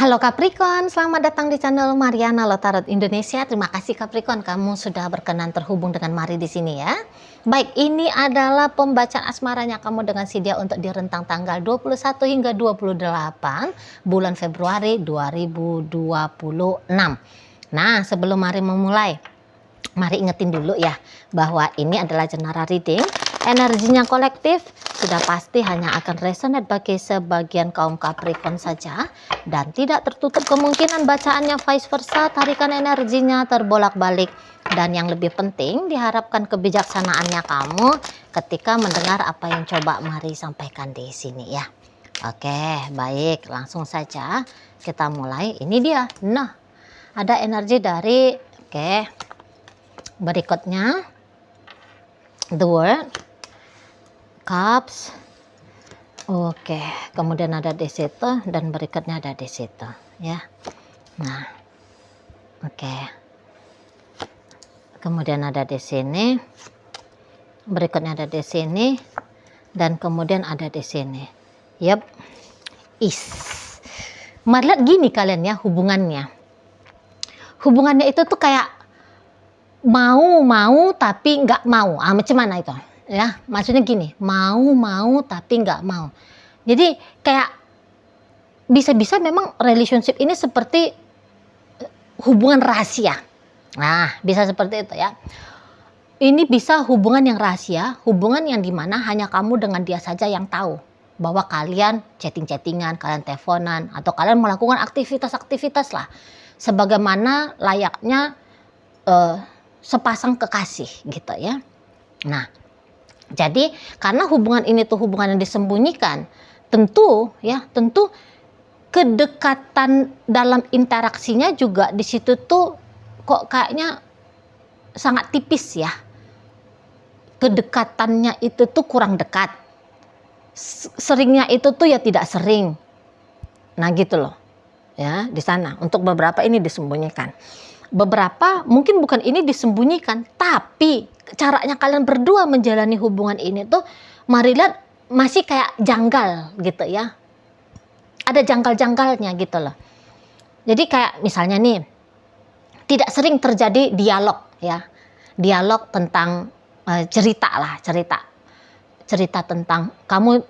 Halo Capricorn, selamat datang di channel Mariana Lotarot Indonesia. Terima kasih Capricorn, kamu sudah berkenan terhubung dengan Mari di sini ya. Baik, ini adalah pembacaan asmaranya kamu dengan si dia untuk di rentang tanggal 21 hingga 28 bulan Februari 2026. Nah, sebelum Mari memulai, mari ingetin dulu ya bahwa ini adalah general reading. Energinya kolektif sudah pasti hanya akan resonate bagi sebagian kaum Capricorn saja dan tidak tertutup kemungkinan bacaannya vice versa, tarikan energinya terbolak-balik. Dan yang lebih penting, diharapkan kebijaksanaannya kamu ketika mendengar apa yang coba Mari sampaikan di sini ya. Oke, baik, langsung saja kita mulai. Ini dia. Nah, ada energi dari berikutnya The World, Cups. Oke, kemudian ada di situ dan berikutnya ada di situ ya. Nah, oke. Kemudian ada di sini, berikutnya ada di sini, dan kemudian ada di sini. Yep. Mari lihat gini kalian ya hubungannya. Hubungannya itu tuh kayak mau tapi nggak mau. Macam mana itu? Ya, maksudnya gini, mau tapi nggak mau. Jadi kayak bisa-bisa memang relationship ini seperti hubungan rahasia. Nah, bisa seperti itu ya. Ini bisa hubungan yang rahasia, hubungan yang dimana hanya kamu dengan dia saja yang tahu bahwa kalian chatting-chattingan, kalian teleponan, atau kalian melakukan aktivitas-aktivitas lah, sebagaimana layaknya sepasang kekasih gitu ya. Nah, jadi karena hubungan ini tuh hubungan yang disembunyikan, tentu kedekatan dalam interaksinya juga di situ tuh kok kayaknya sangat tipis ya. Kedekatannya itu tuh kurang dekat. Seringnya itu tuh ya tidak sering. Nah gitu loh. Ya, di sana untuk beberapa ini disembunyikan. Beberapa mungkin bukan ini disembunyikan, tapi caranya kalian berdua menjalani hubungan ini tuh Mari lihat masih kayak janggal gitu ya. Ada janggal-janggalnya gitu loh. Jadi kayak misalnya nih, tidak sering terjadi dialog ya. Dialog tentang cerita tentang kamu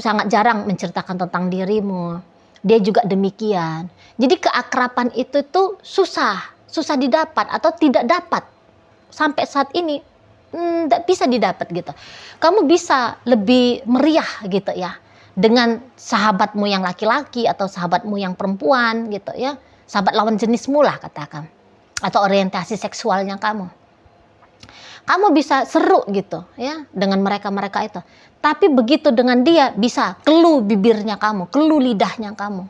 sangat jarang menceritakan tentang dirimu. Dia juga demikian. Jadi keakraban itu tuh susah didapat atau tidak dapat sampai saat ini, tidak bisa didapat gitu. Kamu bisa lebih meriah gitu ya dengan sahabatmu yang laki-laki atau sahabatmu yang perempuan gitu ya, sahabat lawan jenismu lah katakan, atau orientasi seksualnya kamu bisa seru gitu ya dengan mereka itu. Tapi begitu dengan dia bisa kelu bibirnya kamu, kelu lidahnya kamu,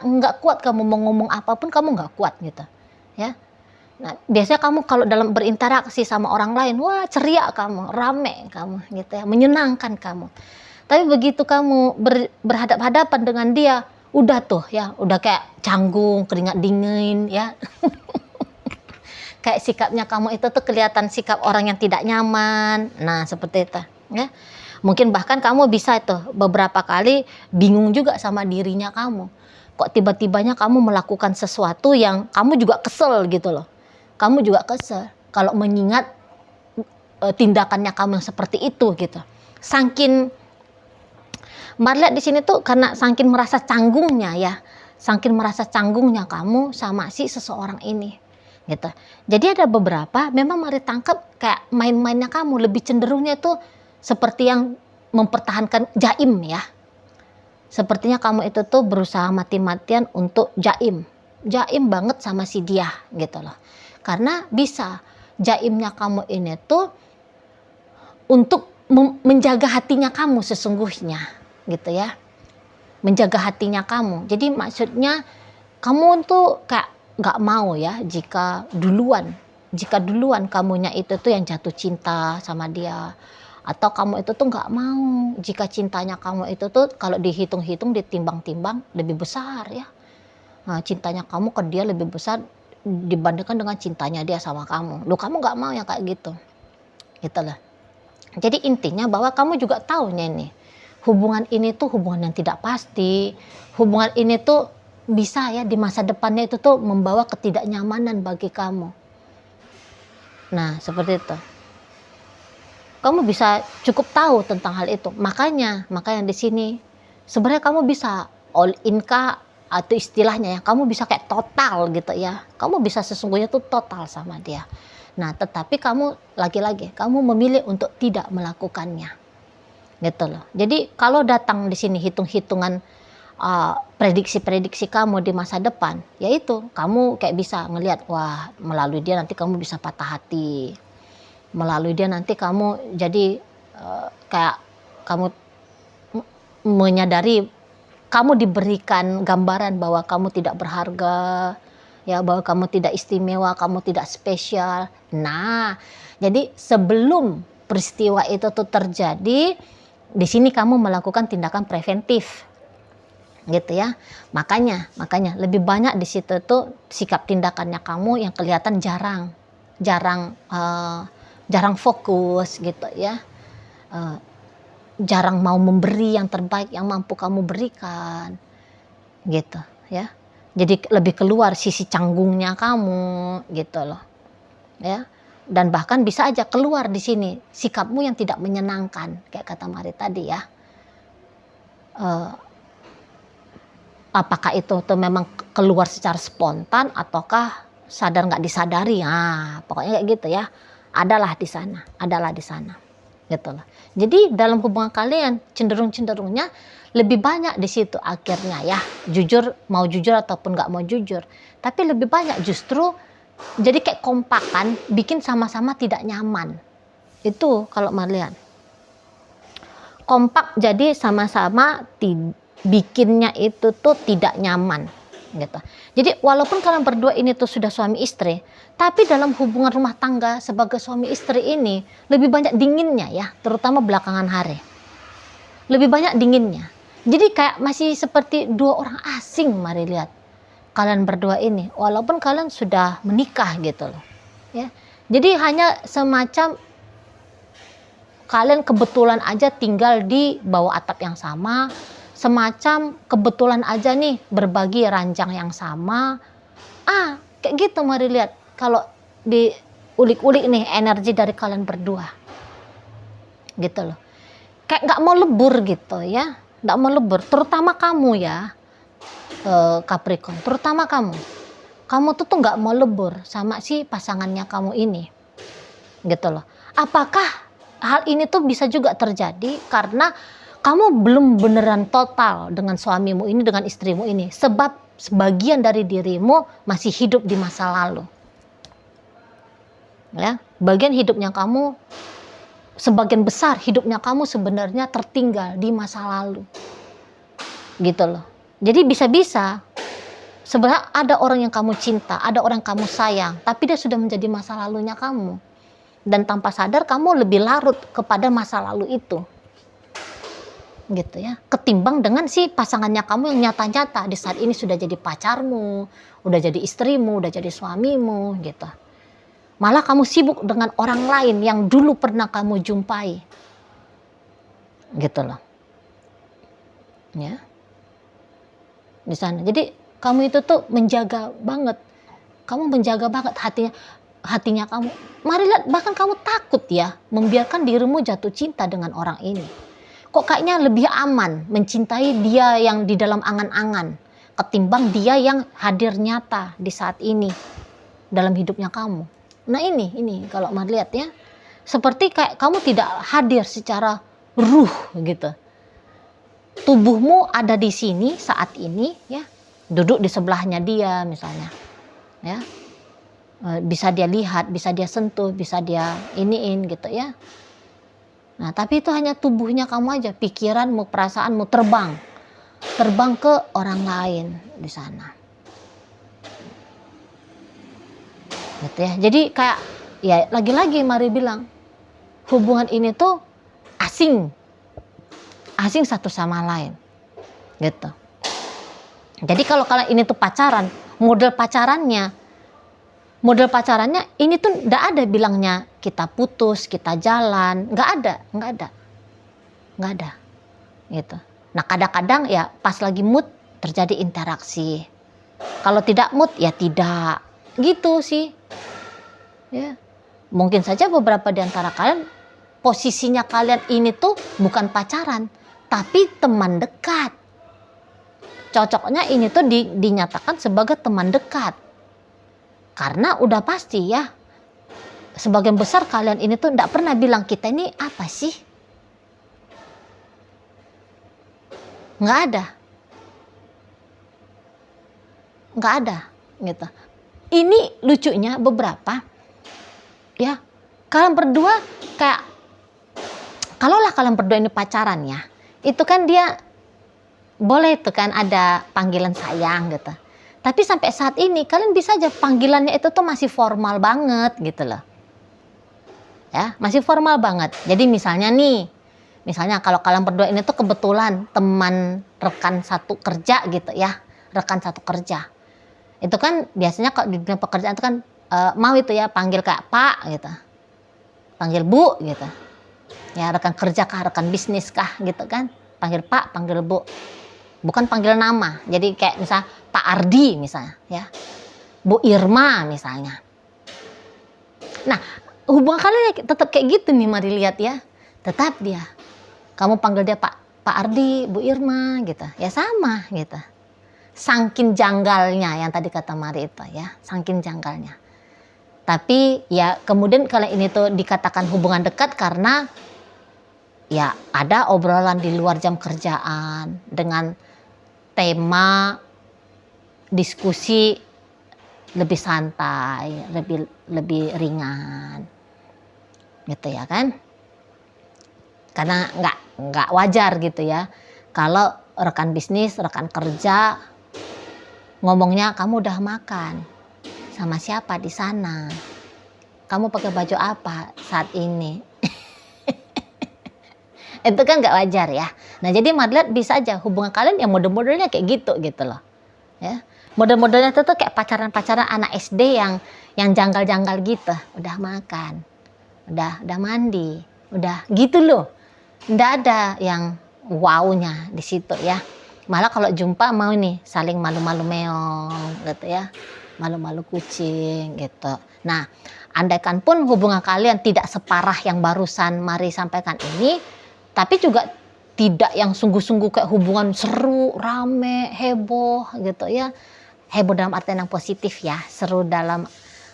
nggak kuat kamu mau ngomong apapun, kamu nggak kuat gitu ya. Nah, biasanya kamu kalau dalam berinteraksi sama orang lain, wah ceria kamu, rame kamu gitu ya, menyenangkan kamu. Tapi begitu kamu berhadap-hadapan dengan dia, udah tuh ya, udah kayak canggung, keringat dingin ya. Kayak sikapnya kamu itu tuh kelihatan sikap orang yang tidak nyaman. Nah, seperti itu ya. Mungkin bahkan kamu bisa itu beberapa kali bingung juga sama dirinya kamu. Kok tiba-tibanya kamu melakukan sesuatu yang kamu juga kesel gitu loh. Kamu juga kesel kalau mengingat tindakannya kamu yang seperti itu gitu. Mari lihat di sini tuh karena saking merasa canggungnya ya. Saking merasa canggungnya kamu sama si seseorang ini gitu. Jadi ada beberapa memang Mari tangkap kayak main-mainnya kamu lebih cenderungnya tuh seperti yang mempertahankan jaim ya. Sepertinya kamu itu tuh berusaha mati-matian untuk jaim banget sama si dia gitu loh. Karena bisa jaimnya kamu ini tuh untuk menjaga hatinya kamu sesungguhnya gitu ya. Menjaga hatinya kamu. Jadi maksudnya kamu tuh kayak nggak mau ya jika duluan kamunya itu tuh yang jatuh cinta sama dia, atau kamu itu tuh nggak mau jika cintanya kamu itu tuh kalau dihitung-hitung ditimbang-timbang lebih besar ya. Nah, cintanya kamu ke dia lebih besar dibandingkan dengan cintanya dia sama kamu. Loh, kamu nggak mau yang kayak gitu lah. Jadi intinya bahwa kamu juga tahunya ini hubungan ini tuh hubungan yang tidak pasti, hubungan ini tuh bisa ya di masa depannya itu tuh membawa ketidaknyamanan bagi kamu. Nah, seperti itu. Kamu bisa cukup tahu tentang hal itu. Makanya di sini sebenarnya kamu bisa all in kah, atau istilahnya ya, kamu bisa kayak total gitu ya. Kamu bisa sesungguhnya tuh total sama dia. Nah, tetapi kamu lagi-lagi kamu memilih untuk tidak melakukannya. Gitu loh. Jadi kalau datang di sini hitung-hitungan prediksi-prediksi kamu di masa depan, yaitu kamu kayak bisa ngelihat, wah, melalui dia nanti kamu bisa patah hati. Melalui dia nanti kamu jadi kayak kamu menyadari kamu diberikan gambaran bahwa kamu tidak berharga, ya, bahwa kamu tidak istimewa, kamu tidak spesial. Nah, jadi sebelum peristiwa itu tuh terjadi, di sini kamu melakukan tindakan preventif, gitu ya. Makanya lebih banyak di situ tuh sikap tindakannya kamu yang kelihatan jarang fokus gitu ya, jarang mau memberi yang terbaik yang mampu kamu berikan gitu ya. Jadi lebih keluar sisi canggungnya kamu gitu loh ya. Dan bahkan bisa aja keluar di sini sikapmu yang tidak menyenangkan kayak kata Mari tadi ya. Apakah itu tuh memang keluar secara spontan ataukah sadar nggak disadari, pokoknya kayak gitu ya. Adalah di sana gitu loh. Jadi dalam hubungan kalian cenderungnya lebih banyak di situ akhirnya ya, mau jujur ataupun nggak mau jujur, tapi lebih banyak justru jadi kayak kompakan, bikin sama-sama tidak nyaman. Itu kalau melihat kompak, jadi sama-sama bikinnya itu tuh tidak nyaman gitu. Jadi walaupun kalian berdua ini tuh sudah suami istri, tapi dalam hubungan rumah tangga sebagai suami istri ini lebih banyak dinginnya ya, terutama belakangan hari. Lebih banyak dinginnya. Jadi kayak masih seperti dua orang asing. Mari lihat kalian berdua ini, walaupun kalian sudah menikah gitu loh ya. Jadi hanya semacam kalian kebetulan aja tinggal di bawah atap yang sama, semacam kebetulan aja nih berbagi ranjang yang sama. Kayak gitu. Mari lihat kalau diulik-ulik nih energi dari kalian berdua gitu loh, kayak nggak mau lebur gitu ya, nggak mau lebur, terutama kamu ya Capricorn, terutama kamu tuh nggak mau lebur sama si pasangannya kamu ini gitu loh. Apakah hal ini tuh bisa juga terjadi karena kamu belum beneran total dengan suamimu ini, dengan istrimu ini, sebab sebagian dari dirimu masih hidup di masa lalu ya. Sebagian besar hidupnya kamu sebenarnya tertinggal di masa lalu gitu loh. Jadi bisa-bisa sebenarnya ada orang yang kamu cinta, ada orang yang kamu sayang, tapi dia sudah menjadi masa lalunya kamu, dan tanpa sadar kamu lebih larut kepada masa lalu itu gitu ya, ketimbang dengan si pasangannya kamu yang nyata-nyata di saat ini sudah jadi pacarmu, udah jadi istrimu, udah jadi suamimu gitu. Malah kamu sibuk dengan orang lain yang dulu pernah kamu jumpai gitu loh ya, di sana. Jadi kamu itu tuh menjaga banget hatinya kamu. Mari lihat, bahkan kamu takut ya membiarkan dirimu jatuh cinta dengan orang ini. Kok kayaknya lebih aman mencintai dia yang di dalam angan-angan ketimbang dia yang hadir nyata di saat ini dalam hidupnya kamu. Nah ini kalau Mari lihat ya, seperti kayak kamu tidak hadir secara ruh gitu. Tubuhmu ada di sini saat ini ya, duduk di sebelahnya dia misalnya ya, bisa dia lihat, bisa dia sentuh, bisa dia iniin gitu ya. Nah, tapi itu hanya tubuhnya kamu aja, pikiranmu, perasaanmu terbang ke orang lain di sana. Gitu ya. Jadi kayak ya lagi-lagi Mari bilang, hubungan ini tuh asing satu sama lain. Gitu. Jadi kalau kalian ini tuh pacaran, model pacarannya ini tuh nggak ada bilangnya kita putus, kita jalan, nggak ada gitu. Nah kadang-kadang ya pas lagi mood terjadi interaksi, Kalau tidak mood ya tidak. Gitu sih. Ya. Mungkin saja beberapa di antara kalian posisinya kalian ini tuh bukan pacaran, tapi teman dekat. Cocoknya ini tuh dinyatakan sebagai teman dekat. Karena udah pasti ya, sebagian besar kalian ini tuh tidak pernah bilang kita ini apa sih? Nggak ada. Nggak ada gitu. Ini lucunya beberapa ya, kalian berdua kayak, kalaulah kalian berdua ini pacaran ya, itu kan dia boleh itu kan ada panggilan sayang gitu. Tapi sampai saat ini kalian bisa aja panggilannya itu tuh masih formal banget gitu loh. Ya, masih formal banget. Jadi misalnya kalau kalian berdua ini tuh kebetulan teman rekan satu kerja gitu ya, rekan satu kerja. Itu kan biasanya kalau di dunia pekerjaan itu kan mau itu ya panggil kayak Pak gitu. Panggil Bu gitu. Ya rekan kerja kah, rekan bisnis kah gitu kan. Panggil Pak, panggil Bu. Bukan panggil nama. Jadi kayak misalnya Pak Ardi misalnya ya. Bu Irma misalnya. Nah, hubungan kalian tetap kayak gitu nih, mari lihat ya. Tetap dia. Kamu panggil dia Pak Ardi, Bu Irma gitu. Ya sama gitu. Saking janggalnya yang tadi kata Mari itu ya, saking janggalnya. Tapi ya kemudian kalau ini tuh dikatakan hubungan dekat karena ya ada obrolan di luar jam kerjaan dengan tema diskusi lebih santai, lebih ringan, gitu ya kan? Karena nggak wajar gitu ya kalau rekan bisnis, rekan kerja ngomongnya kamu udah makan sama siapa di sana, kamu pakai baju apa saat ini. Itu kan nggak wajar ya. Nah jadi Madlet bisa aja hubungan kalian yang model-modelnya kayak gitu loh ya. Model-modelnya itu tuh kayak pacaran-pacaran anak SD yang janggal-janggal gitu. Udah makan, udah mandi, udah gitu loh. Nggak ada yang wownya di situ ya. Malah kalau jumpa mau nih saling malu-malu meong gitu ya. Malu-malu kucing gitu. Nah, andaikan pun hubungan kalian tidak separah yang barusan Mari sampaikan ini, tapi juga tidak yang sungguh-sungguh kayak hubungan seru, rame, heboh gitu ya. Heboh dalam artian yang positif ya, seru dalam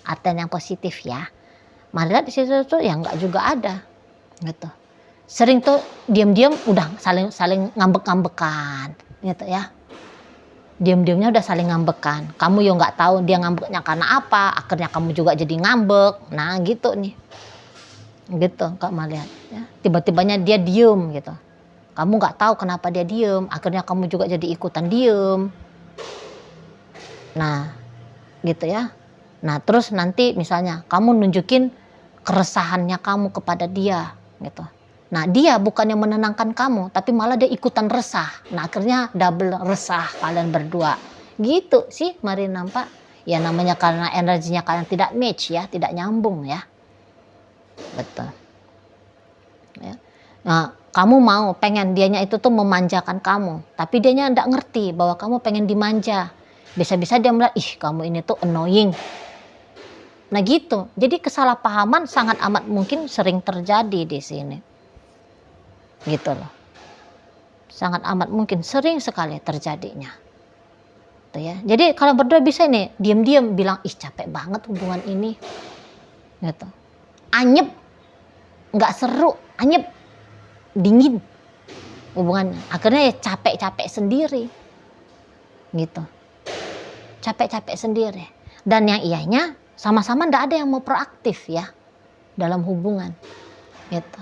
artian yang positif ya. Mari lihat di situ tuh ya nggak juga ada gitu. Sering tuh diam-diam udah saling ngambek-ngambekan gitu ya. Diam-diamnya udah saling ngambekan. Kamu ya nggak tahu dia ngambeknya karena apa, akhirnya kamu juga jadi ngambek. Nah gitu nih. Gitu Kak Malihat ya. Tiba-tibanya dia diem gitu. Kamu nggak tahu kenapa dia diem, akhirnya kamu juga jadi ikutan diem. Nah gitu ya. Nah terus nanti misalnya kamu nunjukin keresahannya kamu kepada dia gitu. Nah dia bukannya menenangkan kamu, tapi malah dia ikutan resah. Nah akhirnya double resah kalian berdua. Gitu sih Mari nampak. Ya namanya karena energinya kalian tidak match ya, tidak nyambung ya. Betul. Ya. Nah kamu mau pengen dianya itu tuh memanjakan kamu, tapi dianya enggak ngerti bahwa kamu pengen dimanja. Bisa-bisa dia melihat, ih kamu ini tuh annoying. Nah gitu. Jadi kesalahpahaman sangat amat mungkin sering terjadi di sini. Gitu loh. Sangat amat mungkin sering sekali terjadinya. Tuh ya. Jadi kalau berdua bisa nih diam-diam bilang ih capek banget hubungan ini. Gitu. Anyep. Nggak seru, anyep. Dingin hubungannya. Akhirnya ya capek-capek sendiri. Gitu. Capek-capek sendiri. Dan yang iyanya sama-sama nggak ada yang mau proaktif ya dalam hubungan. Gitu.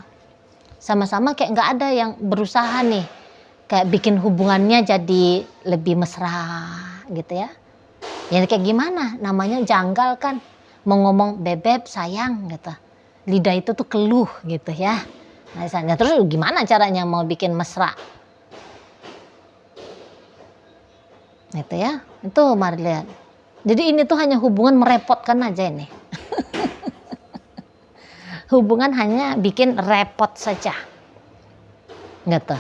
Sama-sama kayak nggak ada yang berusaha nih kayak bikin hubungannya jadi lebih mesra gitu ya. Ya kayak gimana namanya janggal kan, mau ngomong bebek sayang gitu, lidah itu tuh keluh gitu ya. Nah terus gimana caranya mau bikin mesra gitu ya. Itu Mari lihat. Jadi ini tuh hanya hubungan merepotkan aja ini. Hubungan hanya bikin repot saja. Gitu.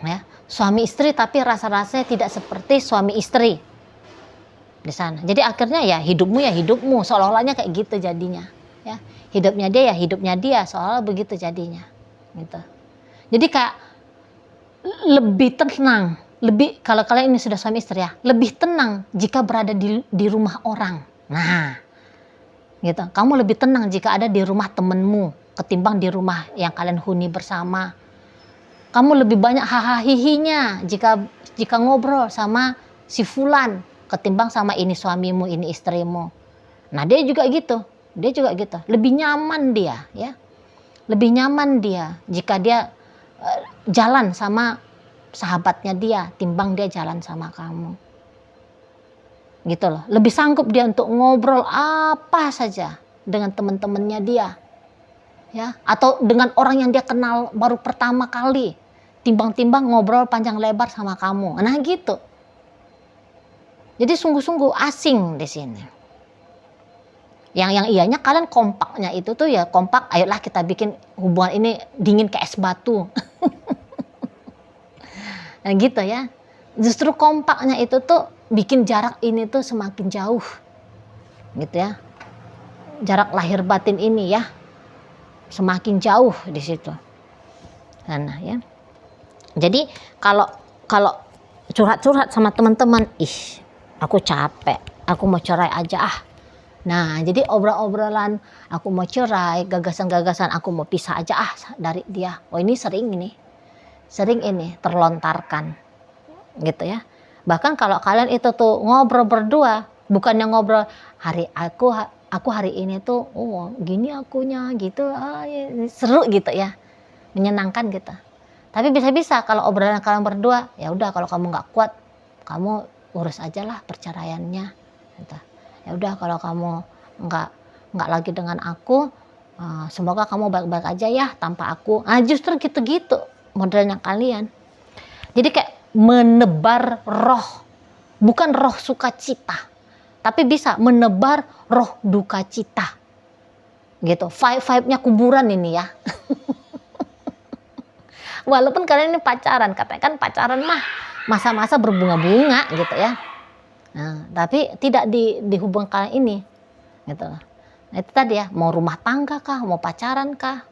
Ya, suami istri tapi rasa-rasanya tidak seperti suami istri. di sana. Jadi akhirnya ya hidupmu seolah-olahnya kayak gitu jadinya, ya. Hidupnya dia ya hidupnya dia, seolah begitu jadinya, gitu. Jadi kayak lebih tenang, kalau kalian ini sudah suami istri ya, lebih tenang jika berada di rumah orang. Nah, gitu. Kamu lebih tenang jika ada di rumah temenmu ketimbang di rumah yang kalian huni bersama. Kamu lebih banyak hahaha jika ngobrol sama si fulan ketimbang sama ini suamimu, ini istrimu. Nah, dia juga gitu. Lebih nyaman dia, ya. Lebih nyaman dia jika dia jalan sama sahabatnya dia timbang dia jalan sama kamu. Gitu loh. Lebih sanggup dia untuk ngobrol apa saja dengan teman-temannya dia. Ya, atau dengan orang yang dia kenal baru pertama kali. Timbang-timbang ngobrol panjang lebar sama kamu. Nah, gitu. Jadi sungguh-sungguh asing di sini. Yang iyanya kalian kompaknya itu tuh ya kompak, ayolah kita bikin hubungan ini dingin kayak es batu. Nah, gitu ya. Justru kompaknya itu tuh bikin jarak ini tuh semakin jauh. Gitu ya. Jarak lahir batin ini ya semakin jauh di situ. Nah, ya. Jadi kalau curhat-curhat sama teman-teman, aku capek, aku mau cerai aja ah. Nah, jadi obrolan aku mau cerai, gagasan-gagasan aku mau pisah aja ah dari dia. Oh, ini sering ini terlontarkan, gitu ya. Bahkan kalau kalian itu tuh ngobrol berdua, bukannya ngobrol aku hari ini tuh, oh gini akunya gitu, seru gitu ya, menyenangkan gitu. Tapi bisa-bisa kalau obrolan kalian berdua, ya udah kalau kamu nggak kuat, kamu urus aja lah perceraiannya. Gitu. Ya udah kalau kamu nggak lagi dengan aku, semoga kamu baik-baik aja ya tanpa aku. Justru gitu-gitu modelnya kalian. Jadi kayak menebar roh, bukan roh sukacita, tapi bisa menebar roh duka cita. Gitu. Vibe-nya kuburan ini ya. Walaupun kalian ini pacaran, katanya kan pacaran mah masa-masa berbunga-bunga gitu ya. Nah, tapi tidak di hubungan kalian ini, gitu. Nah, itu tadi ya, mau rumah tangga kah, mau pacaran kah.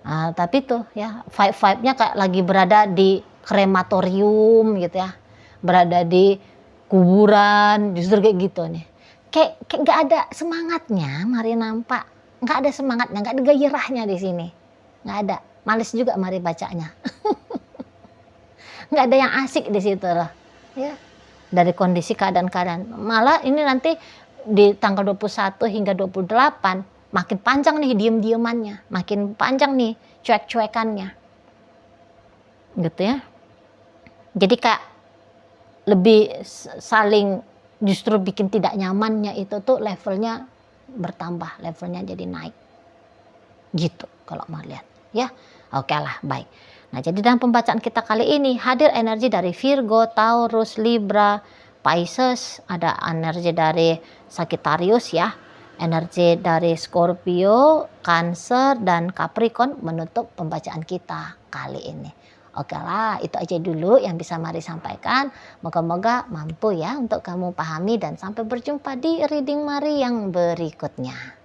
Nah, tapi tuh ya vibe-nya kayak lagi berada di krematorium gitu ya, berada di kuburan, justru kayak gitu nih. Kayak nggak ada semangatnya, mari nampak, nggak ada semangatnya, nggak ada gairahnya di sini, nggak ada. Males juga mari bacanya. Nggak ada yang asik di situ lah. Ya. Dari kondisi keadaan-keadaan. Malah ini nanti di tanggal 21 hingga 28 makin panjang nih diem-diemannya. Makin panjang nih cuek-cuekannya. Gitu ya. Jadi kayak lebih saling justru bikin tidak nyamannya itu tuh levelnya bertambah. Levelnya jadi naik. Gitu kalau mau lihat. Ya, oke lah, baik. Nah, jadi dalam pembacaan kita kali ini hadir energi dari Virgo, Taurus, Libra, Pisces, ada energi dari Sagittarius ya, energi dari Scorpio, Cancer, dan Capricorn menutup pembacaan kita kali ini. Oke lah, itu aja dulu yang bisa Mari sampaikan. Moga-moga mampu ya untuk kamu pahami dan sampai berjumpa di reading Mari yang berikutnya.